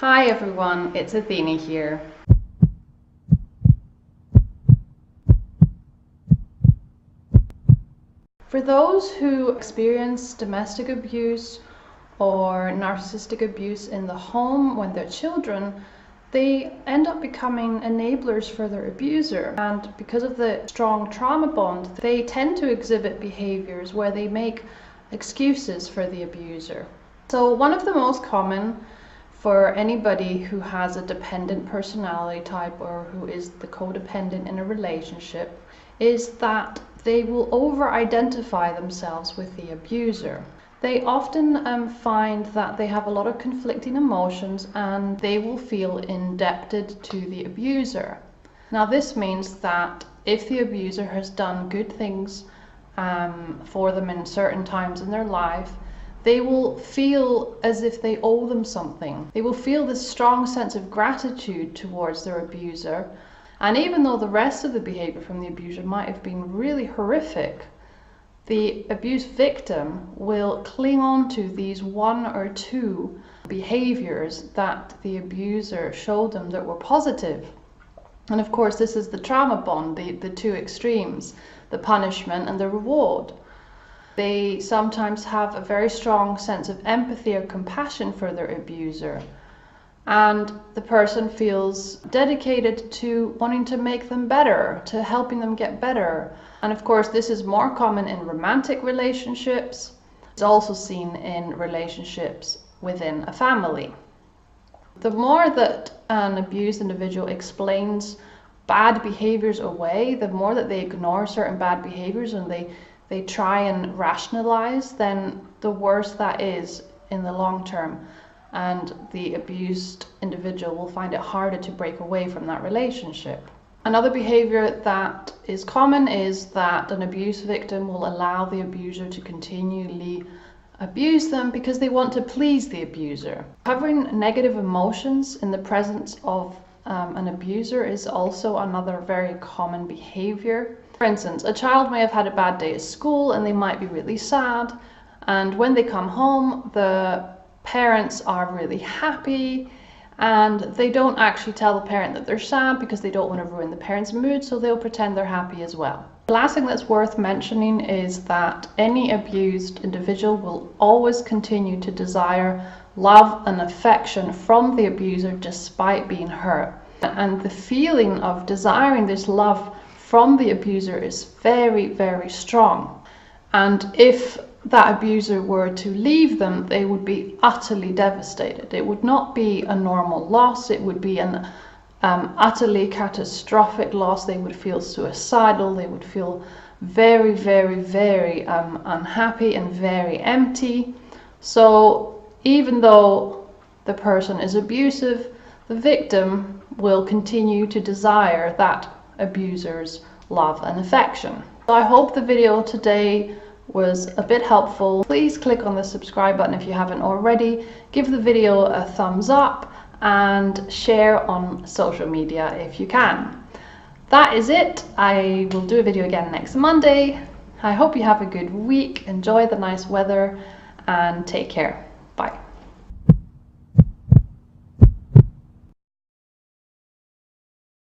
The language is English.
Hi everyone, it's Athena here. For those who experience domestic abuse or narcissistic abuse in the home when they're children, they end up becoming enablers for their abuser. And because of the strong trauma bond, they tend to exhibit behaviors where they make excuses for the abuser. So one of the most common for anybody who has a dependent personality type or who is the codependent in a relationship is that they will over-identify themselves with the abuser. They often find that they have a lot of conflicting emotions and they will feel indebted to the abuser. Now this means that if the abuser has done good things for them in certain times in their life, they will feel as if they owe them something. They will feel this strong sense of gratitude towards their abuser. And even though the rest of the behavior from the abuser might have been really horrific, the abuse victim will cling on to these one or two behaviors that the abuser showed them that were positive. And of course, this is the trauma bond, the two extremes, the punishment and the reward. They sometimes have a very strong sense of empathy or compassion for their abuser. And the person feels dedicated to wanting to make them better, to helping them get better. And of course, this is more common in romantic relationships. It's also seen in relationships within a family. The more that an abused individual explains bad behaviors away, the more that they ignore certain bad behaviors and they try and rationalize, then the worse that is in the long term. And the abused individual will find it harder to break away from that relationship. Another behavior that is common is that an abuse victim will allow the abuser to continually abuse them because they want to please the abuser. Covering negative emotions in the presence of an abuser is also another very common behavior. For instance, a child may have had a bad day at school and they might be really sad, and when they come home the parents are really happy and they don't actually tell the parent that they're sad because they don't want to ruin the parent's mood, so they'll pretend they're happy as well. The last thing that's worth mentioning is that any abused individual will always continue to desire love and affection from the abuser despite being hurt. And the feeling of desiring this love from the abuser is very, very strong. And if that abuser were to leave them, they would be utterly devastated. It would not be a normal loss, it would be an utterly catastrophic loss. They would feel suicidal, they would feel very, very, very unhappy and very empty. So even though the person is abusive, the victim will continue to desire that abuser's love and affection. So I hope the video today was a bit helpful. Please click on the subscribe button if you haven't already. Give the video a thumbs up and share on social media if you can. That is it. I will do a video again next Monday. I hope you have a good week. Enjoy the nice weather and take care.